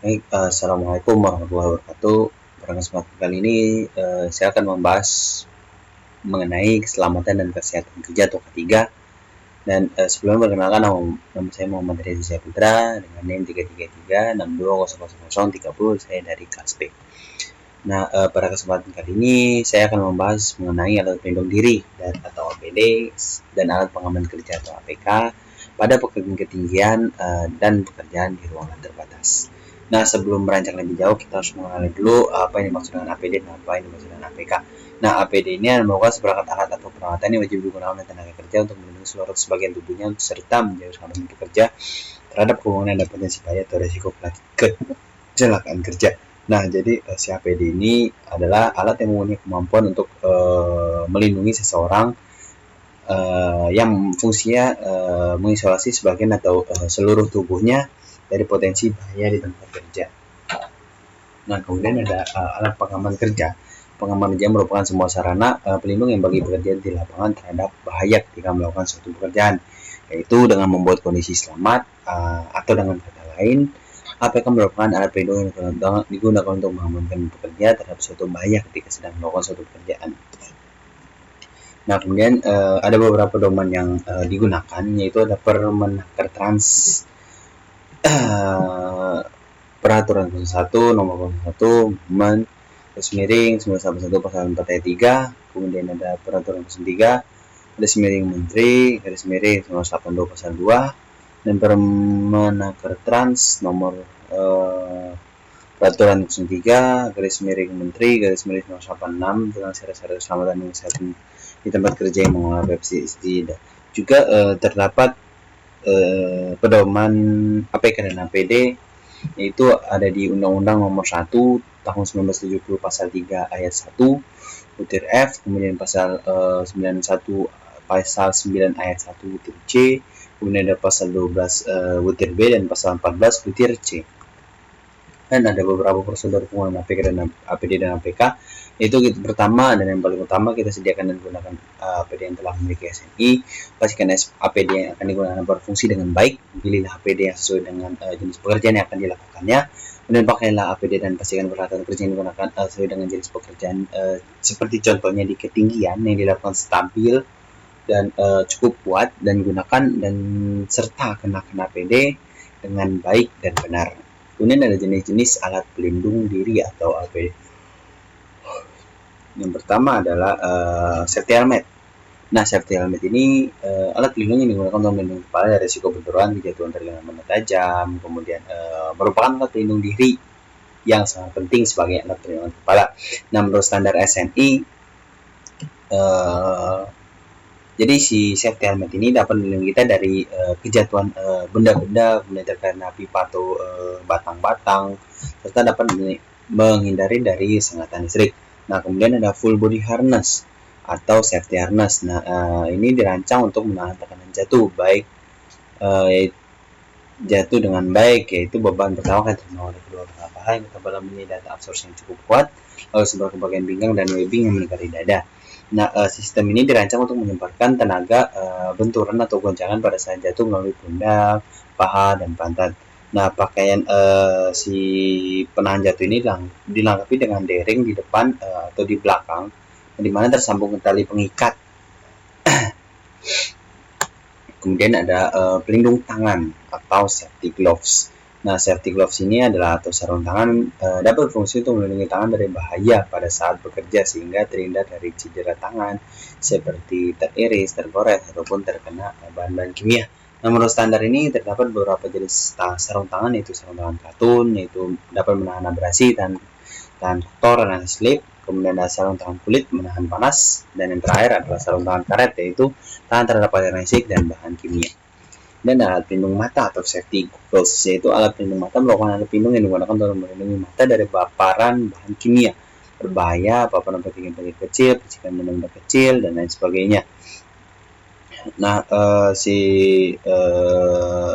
Baik, assalamualaikum warahmatullahi wabarakatuh. Pada kesempatan kali ini saya akan membahas mengenai keselamatan dan kesehatan kerja atau K3. Dan sebelumnya perkenalkan nama saya Muhammad Reza Syahputra dengan NIM 33362000030. Saya dari kelas B. Nah, pada kesempatan kali ini saya akan membahas mengenai alat pelindung diri atau APD dan alat pengaman kerja atau APK pada pekerjaan ketinggian dan pekerjaan di ruangan terbatas. Nah, sebelum merancang lebih jauh, kita harus mengenali dulu apa yang dimaksud dengan APD dan apa yang dimaksud dengan APK. Nah, APD ini merupakan seperangkat alat atau peralatan yang wajib digunakan oleh tenaga kerja untuk melindungi seluruh sebagian tubuhnya serta menjaga keamanan pekerja terhadap kerumunan dan potensi bahaya atau risiko kecelakaan kerja. Nah, jadi si APD ini adalah alat yang mempunyai kemampuan untuk melindungi seseorang yang fungsinya mengisolasi sebagian atau seluruh tubuhnya dari potensi bahaya di tempat kerja. Nah, kemudian ada alat pengaman kerja. Pengaman kerja merupakan sebuah sarana pelindung yang bagi pekerja di lapangan terhadap bahaya ketika melakukan suatu pekerjaan, yaitu dengan membuat kondisi selamat atau dengan kata lain, APK merupakan alat pelindung yang digunakan untuk mengamankan pekerja terhadap suatu bahaya ketika sedang melakukan suatu pekerjaan. Nah, kemudian ada beberapa domain yang digunakan, yaitu ada Permenaker Trans Peraturan 01 nomor 01 garis miring 911 pasal 4 ayat 3, kemudian ada Peraturan 03 garis miring Menteri garis miring 982 pasal 2, dan Permenaker Trans nomor Peraturan 03 garis miring Menteri garis miring 986 tentang syarat-syarat keselamatan dan kesehatan di tempat kerja yang mengolah pestisida. Juga terdapat pedoman APK dan APD, yaitu ada di Undang-Undang Nomor 1 Tahun 1970 Pasal 3 Ayat 1 butir F, kemudian Pasal 91 Pasal 9 Ayat 1 butir C, kemudian ada Pasal 12 butir B dan Pasal 14 butir C. Dan ada beberapa prosedur penggunaan APK dan APD dan APK, yaitu pertama dan yang paling utama, kita sediakan dan gunakan APD yang telah memiliki SNI. Pastikan APD yang akan digunakan berfungsi dengan baik. Pilihlah APD yang sesuai dengan jenis pekerjaan yang akan dilakukannya. Kemudian pakailah APD dan pastikan peralatan kerja yang digunakan sesuai dengan jenis pekerjaan, seperti contohnya di ketinggian yang dilakukan stabil dan cukup kuat, dan gunakan dan serta kenakan APD dengan baik dan benar. Kemudian ada jenis-jenis alat pelindung diri atau APD. Yang pertama adalah safety helmet. Nah, safety helmet ini alat pelindung yang digunakan untuk melindungi kepala dari risiko benturan, kejatuhan terkena benda tajam. Kemudian merupakan alat pelindung diri yang sangat penting sebagai alat pelindung kepala. Nah, menurut standar SNI, jadi si safety helmet ini dapat melindungi kita dari kejatuhan benda-benda, kemudian terkena pipa atau batang-batang, serta dapat menghindari dari sengatan listrik. Nah, kemudian ada full body harness atau safety harness. Nah, ini dirancang untuk menahan tekanan jatuh, baik jatuh dengan baik, yaitu beban pertama akan diterima oleh kedua belah paha yang ketebalan data absorpsi yang cukup kuat, lalu sebelah ke bagian pinggang dan webbing yang melingkari dada. Nah, sistem ini dirancang untuk menyebarkan tenaga benturan atau goncangan pada saat jatuh melalui pundak, paha, dan pantat. Nah, pakaian si penahan jatuh ini dilengkapi dengan dering di depan atau di belakang, di mana tersambung tali pengikat. Kemudian ada pelindung tangan atau safety gloves. Nah, safety gloves ini adalah atau sarung tangan dapat berfungsi untuk melindungi tangan dari bahaya pada saat bekerja, sehingga terhindar dari cedera tangan seperti teriris, tergores, ataupun terkena bahan-bahan kimia. Nah, menurut standar ini terdapat beberapa jenis sarung tangan, yaitu sarung tangan katun, yaitu dapat menahan abrasi, tahan kotor dan slip. Kemudian ada sarung tangan kulit menahan panas, dan yang terakhir adalah sarung tangan karet, yaitu tahan terhadap aliran listrik dan bahan kimia. Dan alat pelindung mata atau safety goggles, yaitu alat pelindung mata merupakan alat pelindung yang digunakan untuk melindungi mata dari paparan bahan kimia berbahaya, paparan partikel kecil, percikan benda-benda kecil, dan lain sebagainya. Nah,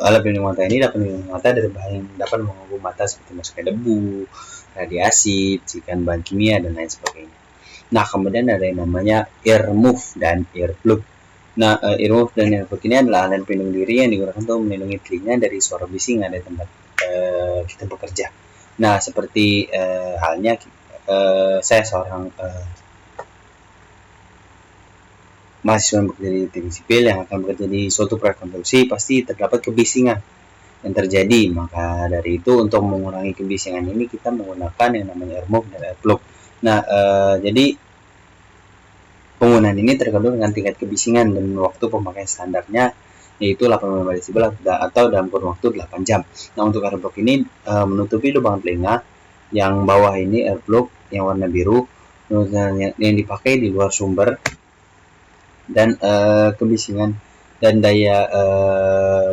alat pelindung mata ini dapat melindungi mata dari bahaya yang dapat mengganggu mata seperti masuknya debu, radiasi, percikan bahan kimia, dan lain sebagainya. Nah, kemudian ada yang namanya earmuff dan earplug. Nah, earmuff dan earplug ini adalah alat pelindung diri yang digunakan untuk melindungi telinga dari suara bising yang ada di tempat kita bekerja. Nah, seperti halnya saya seorang mahasiswa yang bekerja di teknik sipil yang akan bekerja di suatu proyek konstruksi, pasti terdapat kebisingan yang terjadi. Maka dari itu, untuk mengurangi kebisingan ini kita menggunakan yang namanya airmove dan airflow. Nah, jadi penggunaan ini tergantung dengan tingkat kebisingan dan waktu pemakaian standarnya, yaitu 85 desibel atau dalam kurun waktu 8 jam. Nah, untuk airflow ini menutupi lubang telinga yang bawah ini, airflow yang warna biru yang dipakai di luar sumber, dan kebisingan dan daya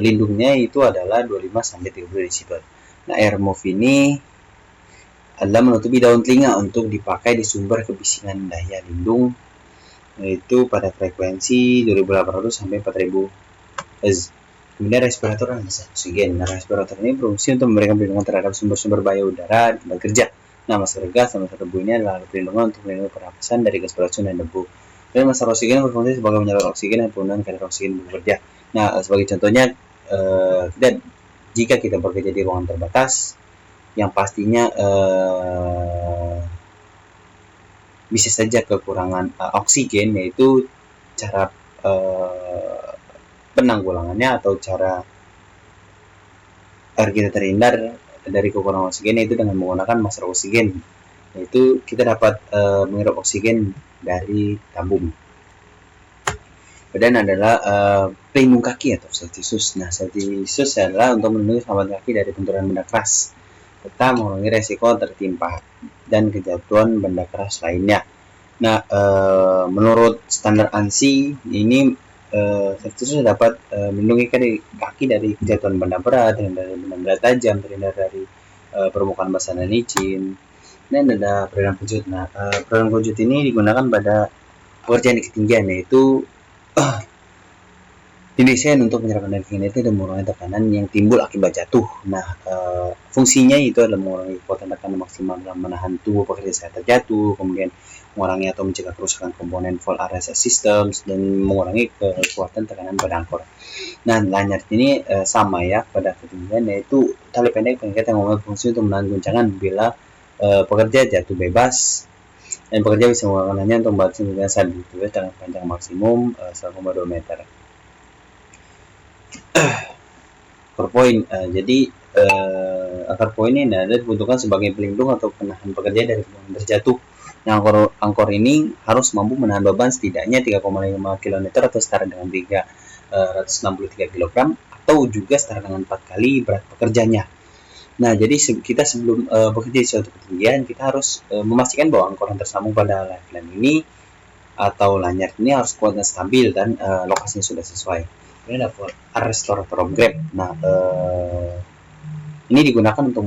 lindungnya itu adalah 25-30 desibel. Nah, airmove ini adalah menutupi daun telinga untuk dipakai di sumber kebisingan daya lindung, yaitu pada frekuensi 2800 sampai 4000 Hz. Kemudian respirator dan oksigen. Nah, respirator ini berfungsi untuk memberikan perlindungan terhadap sumber-sumber bahaya udara di tempat kerja. Nah, masker gas dan masker debu ini adalah perlindungan untuk melindungi pernapasan dari gas beracun dan debu. Dan masker oksigen berfungsi sebagai penyalur oksigen dan penggunaan kadar oksigen bekerja. Nah, sebagai contohnya, jika kita bekerja di ruangan terbatas, yang pastinya bisa saja kekurangan oksigen, yaitu cara penanggulangannya atau cara agar kita terhindar dari kekurangan oksigen yaitu dengan menggunakan masker oksigen, yaitu kita dapat menghirup oksigen dari tabung. Kemudian adalah pelindung kaki atau safety shoes. Nah, safety shoes adalah untuk melindungi selamat kaki dari benturan benda keras serta mengurangi resiko tertimpa dan kejatuhan benda keras lainnya. Nah, menurut standar ANSI ini safety shoes dapat melindungi kaki dari kejatuhan benda berat, dari benda tajam, terhindar dari permukaan basah dan licin. Dan ada peredam kejut. Nah, peredam kejut ini digunakan pada pekerjaan di ketinggian, yaitu didesain untuk menyerap energi kinetik dan mengurangi tekanan yang timbul akibat jatuh. Nah, fungsinya itu adalah mengurangi kekuatan tekanan maksimal dalam menahan tubuh pekerja saat terjatuh, kemudian mengurangi atau mencegah kerusakan komponen fault arrest systems, dan mengurangi kekuatan tekanan pada angkor. Nah, lanyard ini sama ya pada ketinggian, yaitu tali pendek pengikat yang memiliki fungsi untuk menahan guncangan bila pekerja jatuh bebas, dan pekerja bisa menggunakannya untuk membatasi guncangan saat ditulis dengan panjang maksimum 1,2 meter. Akar poin. Jadi akar poin ini adalah dibutuhkan sebagai pelindung atau penahan pekerja dari kemungkinan terjatuh. Nah, angkor ini harus mampu menahan beban setidaknya 3,5 kN atau setara dengan 363 kg, atau juga setara dengan 4 kali berat pekerjanya. Nah, jadi kita sebelum bekerja di suatu ketinggian, kita harus memastikan bahwa angkor yang tersambung pada lifeline ini atau lanyard ini harus kuat dan stabil, dan lokasinya sudah sesuai. Ini ada restorator of grab. Nah, ini digunakan untuk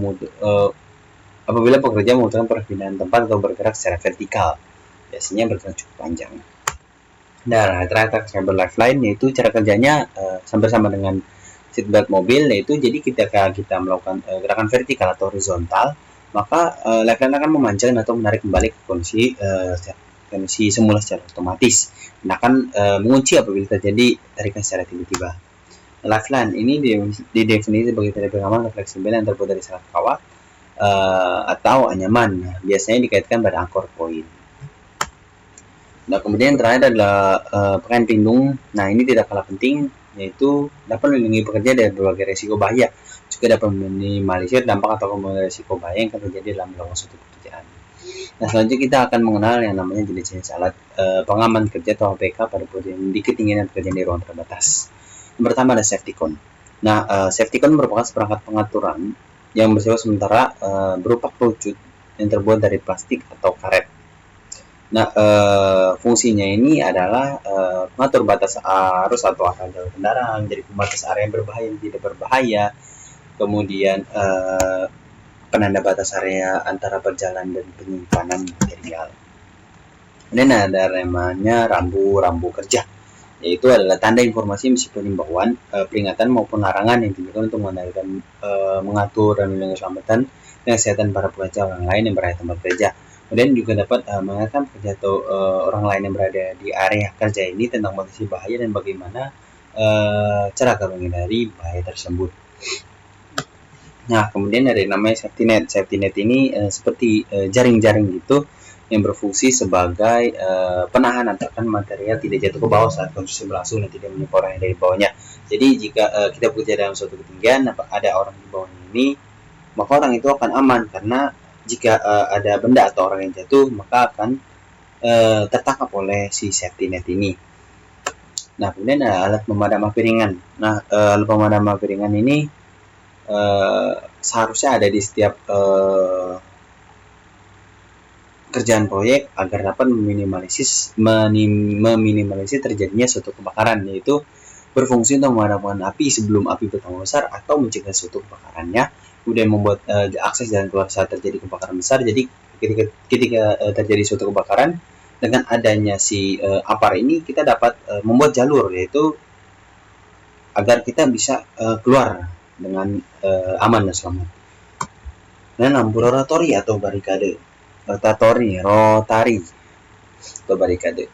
apabila pekerja membutuhkan perpindahan tempat atau bergerak secara vertikal, biasanya bergerak cukup panjang. Nah, retractor cable lifeline yaitu cara kerjanya hampir sama dengan seatbelt mobil, yaitu jadi ketika kita melakukan gerakan vertikal atau horizontal, maka lifeline akan memanjang atau menarik kembali ke kondisi semula secara otomatis, dan akan mengunci apabila terjadi tarikan secara tiba-tiba. Lifeline ini didefinisi sebagai tali pengaman fleksibel yang terbuat dari serat kawat atau anyaman. Nah, biasanya dikaitkan pada angkor poin. Nah, kemudian terakhir adalah pakaian pelindung. Nah, ini tidak kalah penting, yaitu dapat melindungi pekerja dari berbagai risiko bahaya, juga dapat meminimalisir dampak atau kemungkinan risiko bahaya yang akan terjadi dalam melakukan suatu pekerjaan. Nah, selanjutnya kita akan mengenal yang namanya jenis-jenis alat pengaman kerja atau APK pada pekerjaan di ketinggian dan pekerjaan di ruang terbatas. Yang pertama ada safety cone. Nah, safety cone merupakan seperangkat pengaturan yang bersifat sementara berupa kerucut yang terbuat dari plastik atau karet. Nah, fungsinya ini adalah mengatur batas arus atau arah jalan kendaraan, jadi pembatas area yang berbahaya dan tidak berbahaya, kemudian penanda batas area antara perjalanan dan penyimpanan material. Kemudian ada namanya rambu kerja, yaitu adalah tanda informasi meskipun himbauan, peringatan maupun larangan yang ditujukan untuk mengatur dan melindungi keselamatan dan kesehatan para pekerja orang lain yang berada di tempat kerja. Kemudian juga dapat mengingatkan pekerja atau orang lain yang berada di area kerja ini tentang potensi bahaya dan bagaimana cara agar menghindari bahaya tersebut. Nah, kemudian ada yang namanya safety net. Safety net ini seperti jaring-jaring gitu yang berfungsi sebagai penahan akan material tidak jatuh ke bawah saat konstruksi berlangsung dan tidak menimpa orang yang dari bawahnya. Jadi jika kita bekerja dalam suatu ketinggian, ada orang di bawahnya ini, maka orang itu akan aman karena jika ada benda atau orang yang jatuh, maka akan tertangkap oleh si safety net ini. Nah, kemudian ada alat pemadam api ringan. Nah, alat pemadam api ringan ini seharusnya ada di setiap kerjaan proyek agar dapat meminimalisir terjadinya suatu kebakaran, yaitu berfungsi untuk memadamkan api sebelum api bertambah besar atau mencegah suatu kebakarannya, kemudian membuat akses jalan keluar saat terjadi kebakaran besar. Jadi ketika terjadi suatu kebakaran, dengan adanya si APAR ini kita dapat membuat jalur, yaitu agar kita bisa keluar dengan aman dan selamat. Dan lampu rotatori atau barikade, rotari atau barikade.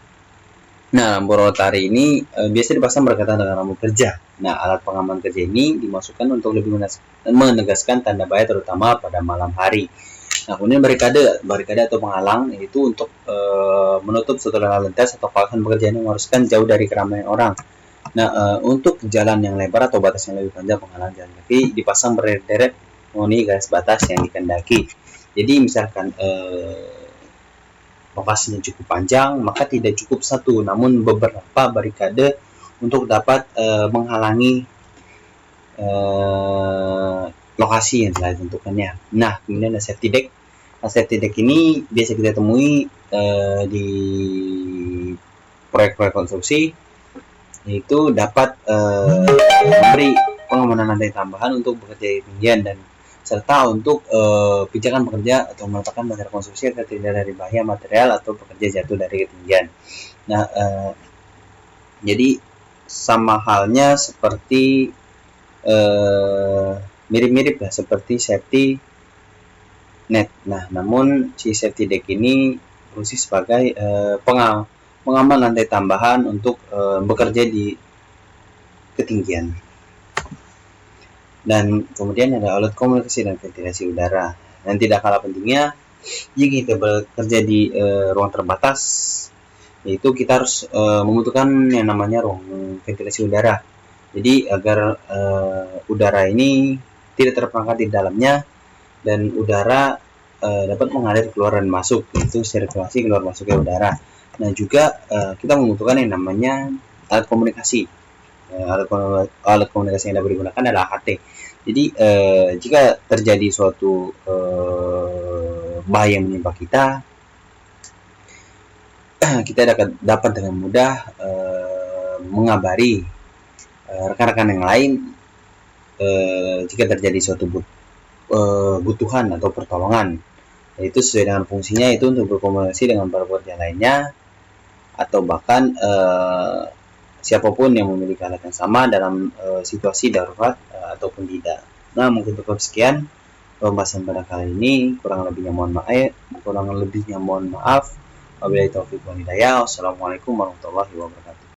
Nah, lampu rotari ini biasa dipasang berdekatan dengan lampu kerja. Nah, alat pengaman kerja ini dimasukkan untuk lebih menegaskan tanda bahaya terutama pada malam hari. Nah, kemudian barikade atau penghalang itu untuk menutup suatu lalu lintas atau kawasan pekerjaan yang mengharuskan jauh dari keramaian orang. Nah, untuk jalan yang lebar atau batas yang lebih panjang, penghalang jalan kaki dipasang berderet memenuhi garis batas yang dikehendaki. Jadi misalkan lokasinya cukup panjang, maka tidak cukup satu, namun beberapa barikade untuk dapat menghalangi lokasi yang telah ditentukannya. Nah, kemudian ada safety deck. Nah, safety deck ini biasa kita temui di proyek-proyek konstruksi, yaitu dapat memberi pengamanan lantai tambahan untuk bekerja di ketinggian dan serta untuk pijakan pekerja atau meletakkan material konstruksi agar tidak dari bahaya material atau pekerja jatuh dari ketinggian. Nah, jadi sama halnya seperti mirip-mirip lah seperti safety net. Nah, namun si safety deck ini berfungsi sebagai pengaman lantai tambahan untuk bekerja di ketinggian. Dan kemudian ada alat komunikasi dan ventilasi udara. Dan tidak kalah pentingnya, jika kita bekerja di ruang terbatas, yaitu kita harus membutuhkan yang namanya ruang ventilasi udara. Jadi agar udara ini tidak terperangkap di dalamnya dan udara dapat mengalir keluar dan masuk, yaitu sirkulasi keluar masuknya udara. Nah, juga kita membutuhkan yang namanya alat komunikasi. Alat komunikasi yang dapat digunakan adalah AHT. Jadi jika terjadi suatu bahaya yang menimpa kita, kita dapat dengan mudah mengabari rekan-rekan yang lain jika terjadi suatu butuhan atau pertolongan, yaitu sesuai dengan fungsinya itu untuk berkomunikasi dengan para pekerja lainnya atau bahkan siapapun yang memiliki alat yang sama dalam situasi darurat ataupun tidak. Nah, mungkin cukup sekian pembahasan pada kali ini. Kurang lebihnya mohon maaf. Wabillahi taufiq wal hidayah. Wassalamualaikum warahmatullahi wabarakatuh.